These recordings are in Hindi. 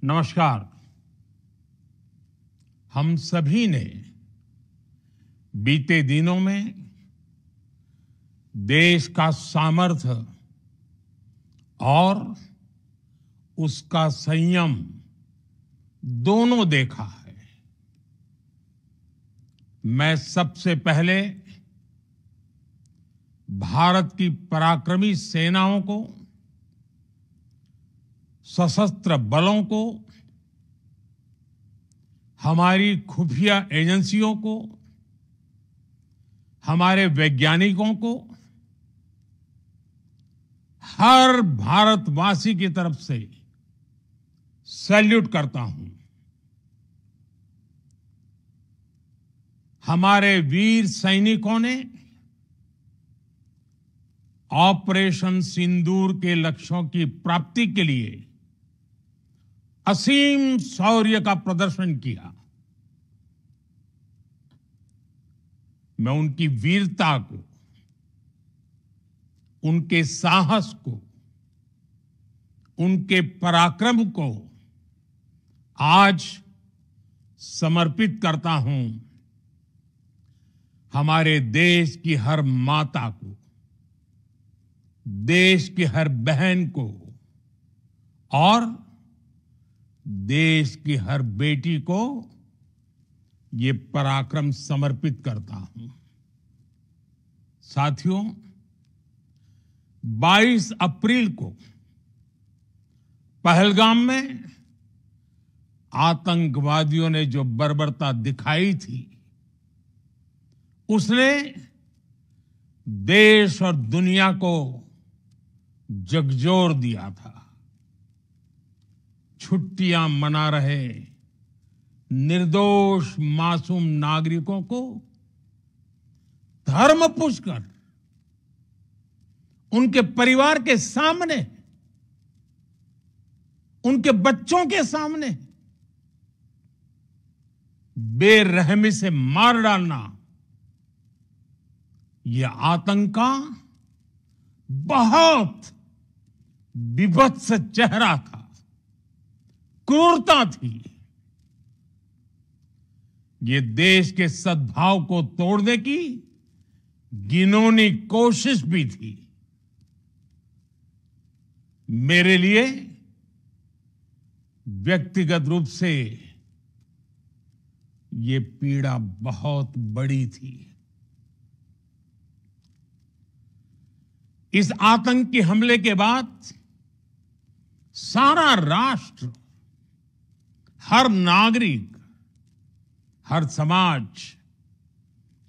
नमस्कार। हम सभी ने बीते दिनों में देश का सामर्थ्य और उसका संयम दोनों देखा है। मैं सबसे पहले भारत की पराक्रमी सेनाओं को, सशस्त्र बलों को, हमारी खुफिया एजेंसियों को, हमारे वैज्ञानिकों को, हर भारतवासी की तरफ से सैल्यूट करता हूं। हमारे वीर सैनिकों ने ऑपरेशन सिंदूर के लक्ष्यों की प्राप्ति के लिए असीम शौर्य का प्रदर्शन किया। मैं उनकी वीरता को, उनके साहस को, उनके पराक्रम को आज समर्पित करता हूं। हमारे देश की हर माता को, देश की हर बहन को और देश की हर बेटी को ये पराक्रम समर्पित करता हूं। साथियों, 22 अप्रैल को पहलगाम में आतंकवादियों ने जो बर्बरता दिखाई थी, उसने देश और दुनिया को झकझोर दिया था। छुट्टियां मना रहे निर्दोष मासूम नागरिकों को धर्म पूछकर उनके परिवार के सामने, उनके बच्चों के सामने बेरहमी से मार डालना, यह आतंक का बहुत विभत्स चेहरा था, क्रूरता थी। ये देश के सद्भाव को तोड़ने की घिनौनी कोशिश भी थी। मेरे लिए व्यक्तिगत रूप से ये पीड़ा बहुत बड़ी थी। इस आतंकी हमले के बाद सारा राष्ट्र, हर नागरिक, हर समाज,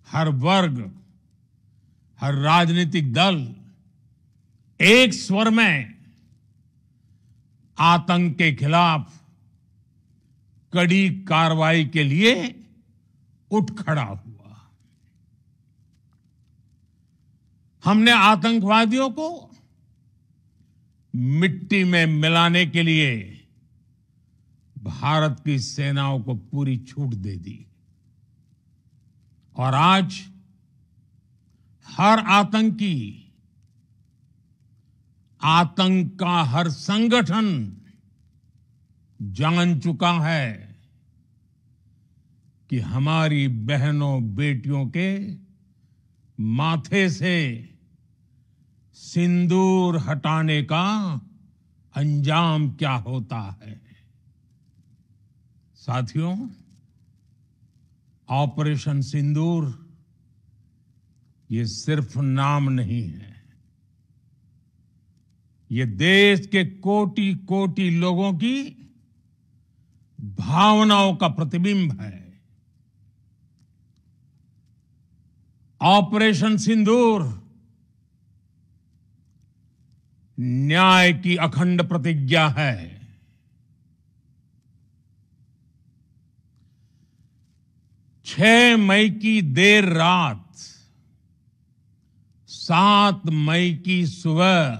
हर वर्ग, हर राजनीतिक दल एक स्वर में आतंक के खिलाफ कड़ी कार्रवाई के लिए उठ खड़ा हुआ। हमने आतंकवादियों को मिट्टी में मिलाने के लिए भारत की सेनाओं को पूरी छूट दे दी और आज हर आतंकी, आतंक का हर संगठन जान चुका है कि हमारी बहनों बेटियों के माथे से सिंदूर हटाने का अंजाम क्या होता है। साथियों, ऑपरेशन सिंदूर ये सिर्फ नाम नहीं है, ये देश के कोटि कोटि लोगों की भावनाओं का प्रतिबिंब है। ऑपरेशन सिंदूर न्याय की अखंड प्रतिज्ञा है। 6 मई की देर रात, 7 मई की सुबह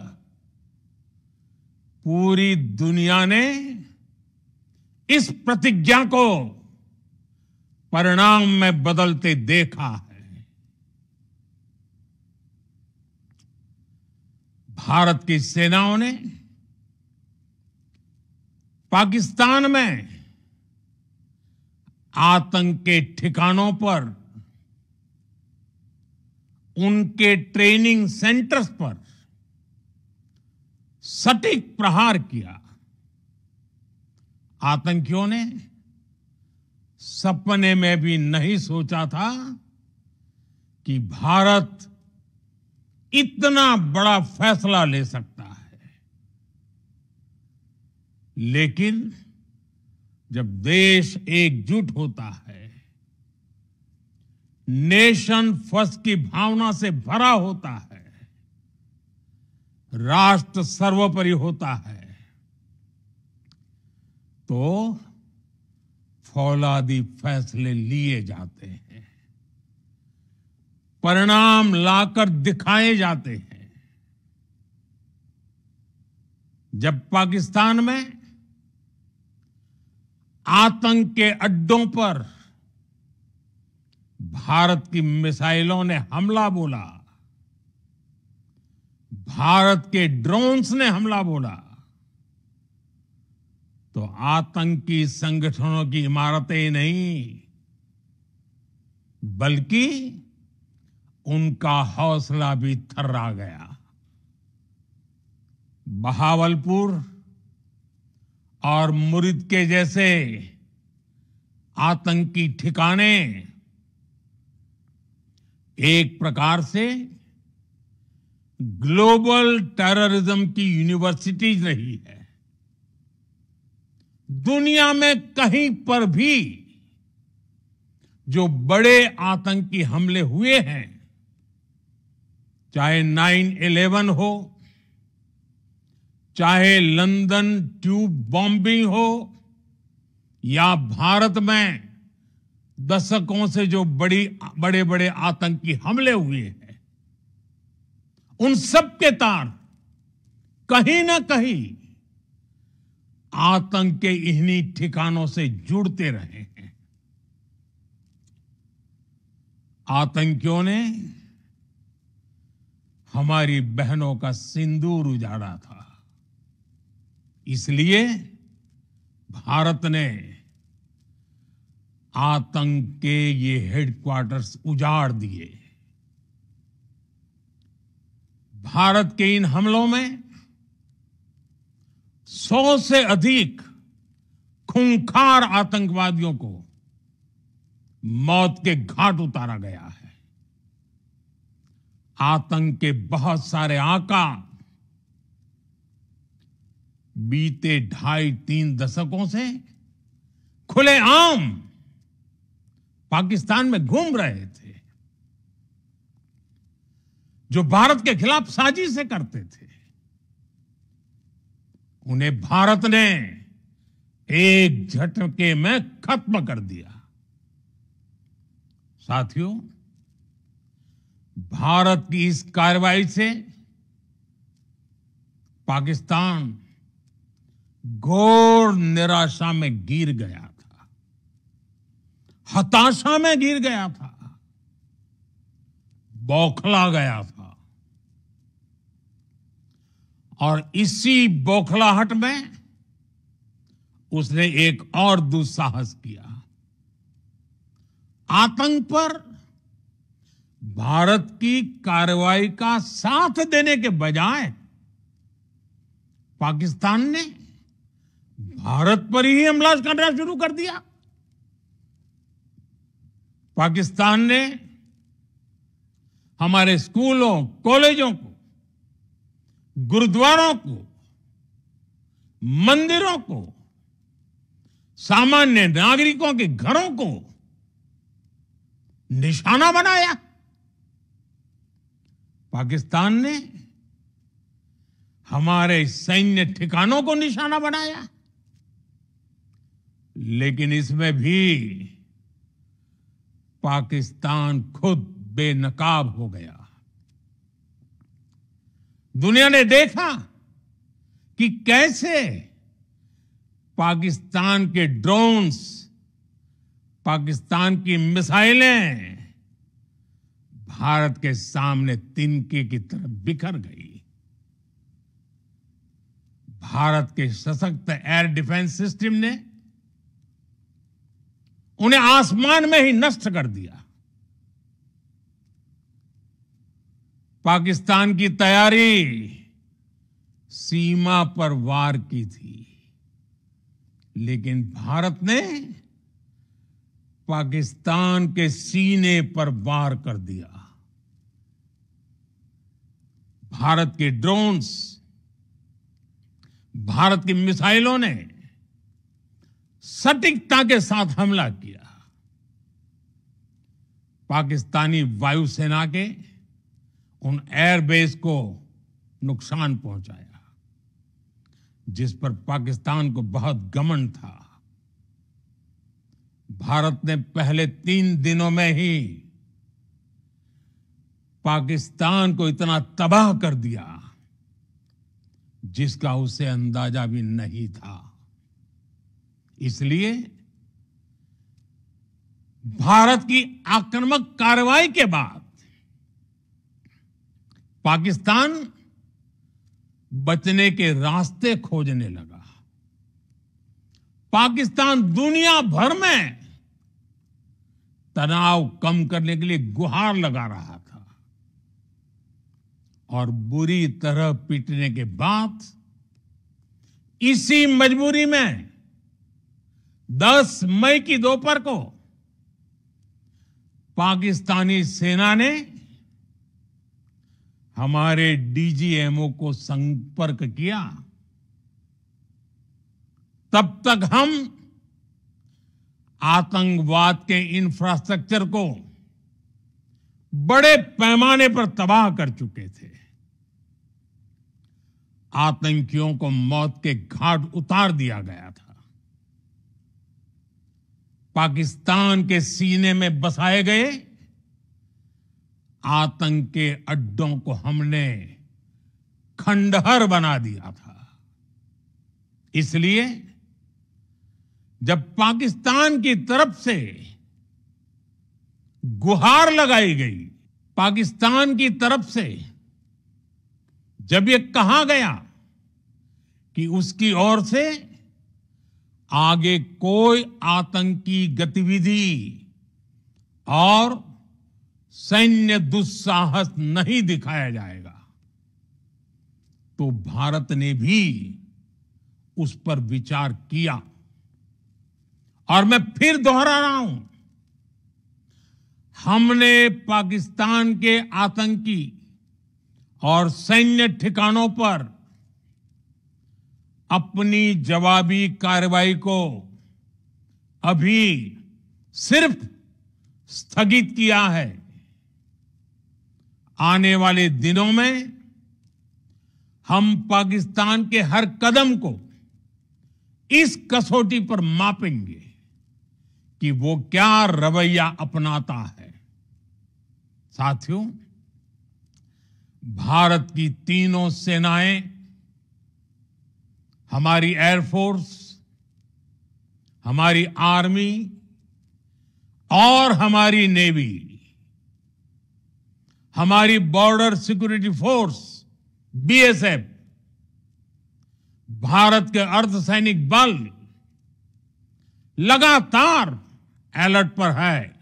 पूरी दुनिया ने इस प्रतिज्ञा को परिणाम में बदलते देखा है। भारत की सेनाओं ने पाकिस्तान में आतंक के ठिकानों पर, उनके ट्रेनिंग सेंटर्स पर सटीक प्रहार किया। आतंकियों ने सपने में भी नहीं सोचा था कि भारत इतना बड़ा फैसला ले सकता है। लेकिन जब देश एकजुट होता है, नेशन फर्स्ट की भावना से भरा होता है, राष्ट्र सर्वोपरि होता है, तो फौलादी फैसले लिए जाते हैं, परिणाम लाकर दिखाए जाते हैं। जब पाकिस्तान में आतंक के अड्डों पर भारत की मिसाइलों ने हमला बोला, भारत के ड्रोन्स ने हमला बोला, तो आतंकी संगठनों की इमारतें नहीं, बल्कि उनका हौसला भी थर्रा गया। बहावलपुर और मुरिद के जैसे आतंकी ठिकाने एक प्रकार से ग्लोबल टेररिज्म की यूनिवर्सिटीज रही है। दुनिया में कहीं पर भी जो बड़े आतंकी हमले हुए हैं, चाहे 9/11 हो, चाहे लंदन ट्यूब बॉम्बिंग हो, या भारत में दशकों से जो बड़े बड़े आतंकी हमले हुए हैं, उन सब के तार कहीं ना कहीं आतंक के इन्हीं ठिकानों से जुड़ते रहे हैं। आतंकियों ने हमारी बहनों का सिंदूर उजाड़ा था, इसलिए भारत ने आतंक के ये हेडक्वार्टर्स उजाड़ दिए। भारत के इन हमलों में 100 से अधिक खूंखार आतंकवादियों को मौत के घाट उतारा गया है। आतंक के बहुत सारे आका बीते 2.5-3 दशकों से खुलेआम पाकिस्तान में घूम रहे थे, जो भारत के खिलाफ साजिशें करते थे। उन्हें भारत ने एक झटके में खत्म कर दिया। साथियों, भारत की इस कार्रवाई से पाकिस्तान घोर निराशा में गिर गया था, हताशा में गिर गया था, बौखला गया था। और इसी बौखलाहट में उसने एक और दुस्साहस किया। आतंक पर भारत की कार्रवाई का साथ देने के बजाय पाकिस्तान ने भारत पर ही हमला करना शुरू कर दिया। पाकिस्तान ने हमारे स्कूलों, कॉलेजों को, गुरुद्वारों को, मंदिरों को, सामान्य नागरिकों के घरों को निशाना बनाया। पाकिस्तान ने हमारे सैन्य ठिकानों को निशाना बनाया। लेकिन इसमें भी पाकिस्तान खुद बेनकाब हो गया। दुनिया ने देखा कि कैसे पाकिस्तान के ड्रोन्स, पाकिस्तान की मिसाइलें भारत के सामने तिनके की तरफ बिखर गई। भारत के सशक्त एयर डिफेंस सिस्टम ने उन्हें आसमान में ही नष्ट कर दिया। पाकिस्तान की तैयारी सीमा पर वार की थी, लेकिन भारत ने पाकिस्तान के सीने पर वार कर दिया। भारत के ड्रोन्स, भारत की मिसाइलों ने सटीकता के साथ हमला किया। पाकिस्तानी वायुसेना के उन एयरबेस को नुकसान पहुंचाया, जिस पर पाकिस्तान को बहुत घमंड था। भारत ने पहले 3 दिनों में ही पाकिस्तान को इतना तबाह कर दिया जिसका उसे अंदाजा भी नहीं था। इसलिए भारत की आक्रामक कार्रवाई के बाद पाकिस्तान बचने के रास्ते खोजने लगा। पाकिस्तान दुनिया भर में तनाव कम करने के लिए गुहार लगा रहा था, और बुरी तरह पीटने के बाद इसी मजबूरी में 10 मई की दोपहर को पाकिस्तानी सेना ने हमारे डीजीएमओ को संपर्क किया। तब तक हम आतंकवाद के इंफ्रास्ट्रक्चर को बड़े पैमाने पर तबाह कर चुके थे। आतंकियों को मौत के घाट उतार दिया गया था। पाकिस्तान के सीने में बसाए गए आतंक के अड्डों को हमने खंडहर बना दिया था। इसलिए जब पाकिस्तान की तरफ से गुहार लगाई गई, पाकिस्तान की तरफ से जब ये कहा गया कि उसकी ओर से आगे कोई आतंकी गतिविधि और सैन्य दुस्साहस नहीं दिखाया जाएगा, तो भारत ने भी उस पर विचार किया। और मैं फिर दोहरा रहा हूं, हमने पाकिस्तान के आतंकी और सैन्य ठिकानों पर अपनी जवाबी कार्रवाई को अभी सिर्फ स्थगित किया है। आने वाले दिनों में हम पाकिस्तान के हर कदम को इस कसौटी पर मापेंगे कि वो क्या रवैया अपनाता है। साथियों, भारत की तीनों सेनाएं, हमारी एयरफोर्स, हमारी आर्मी और हमारी नेवी, हमारी border security force BSF, Bharat के अर्धसैनिक बल लगातार अलर्ट पर है।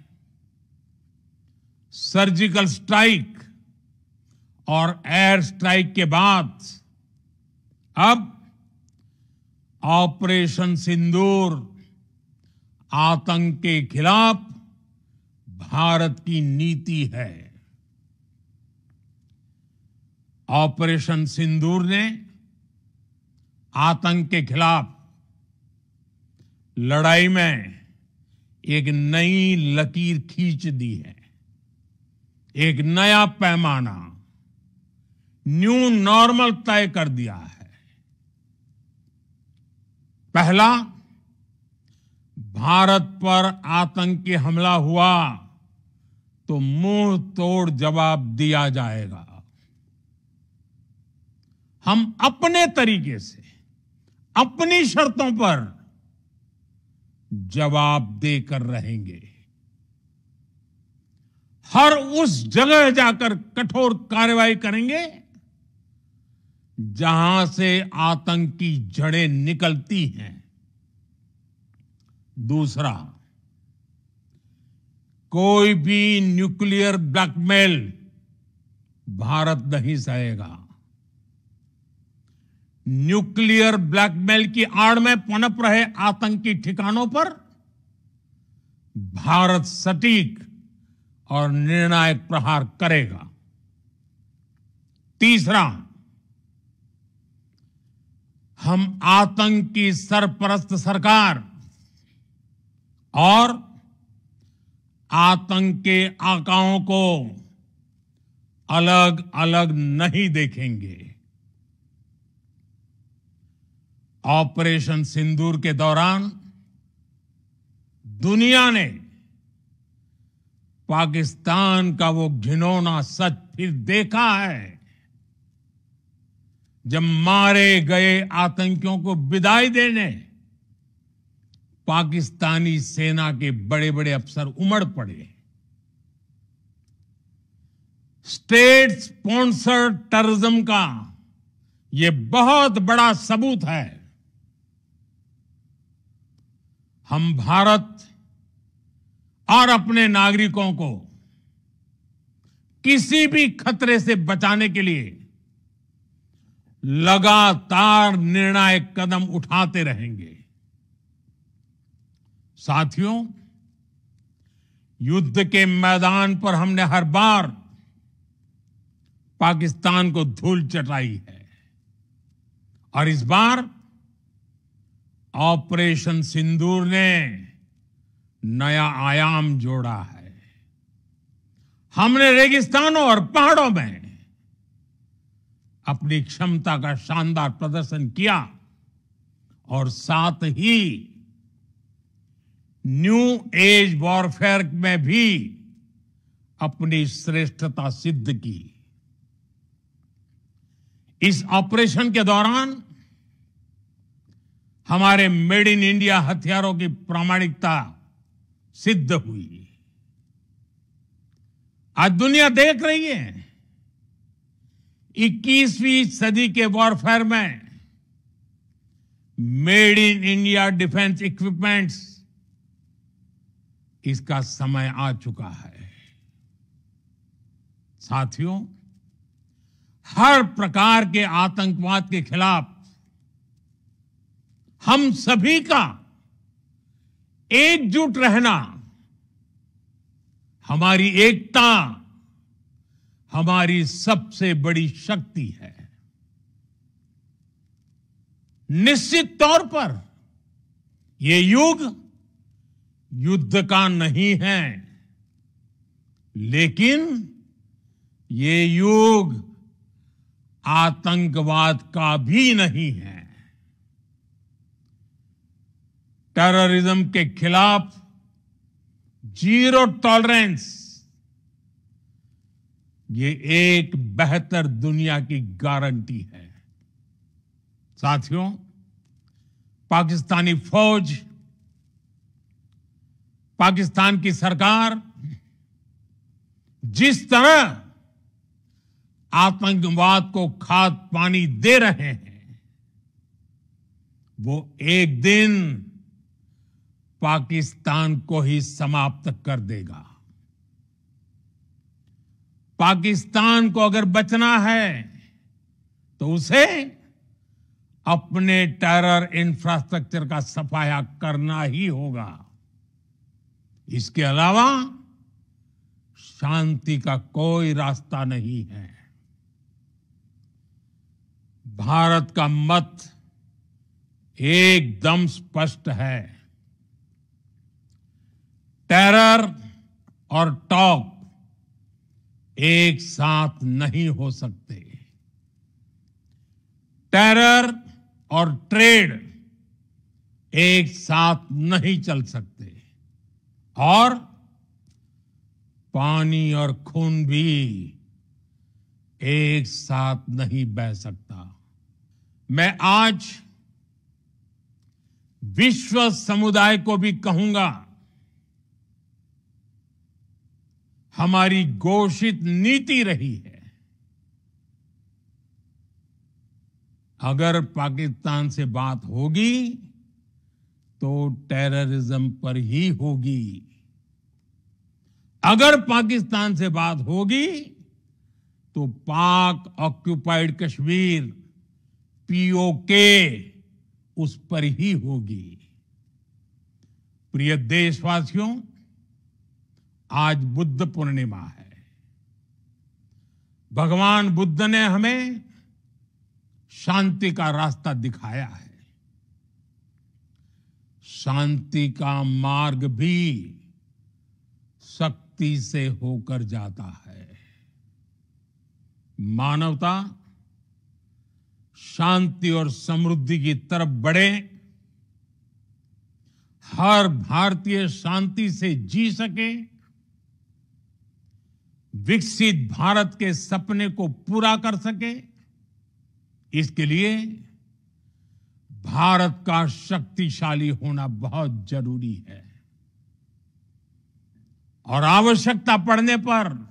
सर्जिकल स्ट्राइक और एयर स्ट्राइक के बाद अब ऑपरेशन सिंदूर आतंक के खिलाफ भारत की नीति है। ऑपरेशन सिंदूर ने आतंक के खिलाफ लड़ाई में एक नई लकीर खींच दी है, एक नया पैमाना, न्यू नॉर्मल तय कर दिया है। पहला, भारत पर आतंकी हमला हुआ तो मुंह तोड़ जवाब दिया जाएगा। हम अपने तरीके से, अपनी शर्तों पर जवाब देकर रहेंगे। हर उस जगह जाकर कठोर कार्रवाई करेंगे जहां से आतंक की जड़ें निकलती हैं। दूसरा, कोई भी न्यूक्लियर ब्लैकमेल भारत नहीं सहेगा। न्यूक्लियर ब्लैकमेल की आड़ में पनप रहे आतंकी ठिकानों पर भारत सटीक और निर्णायक प्रहार करेगा। तीसरा, हम आतंक की सरपरस्त सरकार और आतंक के आकाओं को अलग अलग नहीं देखेंगे। ऑपरेशन सिंदूर के दौरान दुनिया ने पाकिस्तान का वो घिनौना सच फिर देखा है, जब मारे गए आतंकियों को विदाई देने पाकिस्तानी सेना के बड़े बड़े अफसर उमड़ पड़े। स्टेट स्पॉन्सर्ड टेररिज्म का यह बहुत बड़ा सबूत है। हम भारत और अपने नागरिकों को किसी भी खतरे से बचाने के लिए लगातार निर्णायक कदम उठाते रहेंगे। साथियों, युद्ध के मैदान पर हमने हर बार पाकिस्तान को धूल चटाई है और इस बार ऑपरेशन सिंदूर ने नया आयाम जोड़ा है। हमने रेगिस्तानों और पहाड़ों में अपनी क्षमता का शानदार प्रदर्शन किया और साथ ही न्यू एज वॉरफेयर में भी अपनी श्रेष्ठता सिद्ध की। इस ऑपरेशन के दौरान हमारे मेड इन इंडिया हथियारों की प्रामाणिकता सिद्ध हुई। आज दुनिया देख रही है 21वीं सदी के वॉरफेयर में made in India defence equipments, इसका समय आ चुका है। साथियों, हर प्रकार के आतंकवाद के खिलाफ हम सभी का एकजुट रहना, हमारी एकता हमारी सबसे बड़ी शक्ति है। निश्चित तौर पर यह युग युद्ध का नहीं है, लेकिन ये युग आतंकवाद का भी नहीं है। टेररिज्म के खिलाफ जीरो टॉलरेंस, ये एक बेहतर दुनिया की गारंटी है। साथियों, पाकिस्तानी फौज, पाकिस्तान की सरकार जिस तरह आतंकवाद को खाद पानी दे रहे हैं, वो एक दिन पाकिस्तान को ही समाप्त कर देगा। पाकिस्तान को अगर बचना है तो उसे अपने टेरर इंफ्रास्ट्रक्चर का सफाया करना ही होगा। इसके अलावा शांति का कोई रास्ता नहीं है। भारत का मत एकदम स्पष्ट है। टेरर और टॉक एक साथ नहीं हो सकते। टेरर और ट्रेड एक साथ नहीं चल सकते और पानी और खून भी एक साथ नहीं बह सकता। मैं आज विश्व समुदाय को भी कहूंगा, हमारी घोषित नीति रही है अगर पाकिस्तान से बात होगी तो टेररिज्म पर ही होगी। अगर पाकिस्तान से बात होगी तो पाक ऑक्युपाइड कश्मीर पीओके उस पर ही होगी। प्रिय देशवासियों, आज बुद्ध पूर्णिमा है। भगवान बुद्ध ने हमें शांति का रास्ता दिखाया है। शांति का मार्ग भी शक्ति से होकर जाता है। मानवता शांति और समृद्धि की तरफ बढ़े, हर भारतीय शांति से जी सके, विकसित भारत के सपने को पूरा कर सके, इसके लिए भारत का शक्तिशाली होना बहुत जरूरी है। और आवश्यकता पड़ने पर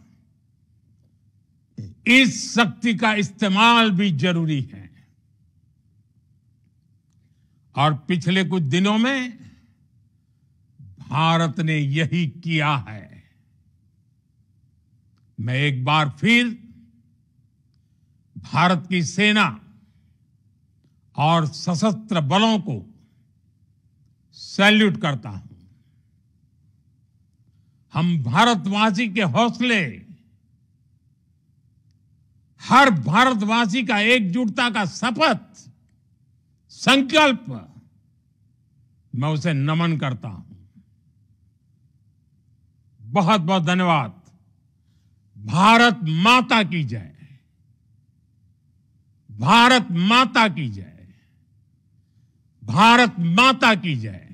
इस शक्ति का इस्तेमाल भी जरूरी है। और पिछले कुछ दिनों में भारत ने यही किया है। मैं एक बार फिर भारत की सेना और सशस्त्र बलों को सैल्यूट करता हूं। हम भारतवासी के हौसले, हर भारतवासी का एकजुटता का शपथ, संकल्प, मैं उसे नमन करता हूं। बहुत बहुत धन्यवाद। भारत माता की जय। भारत माता की जय। भारत माता की जय।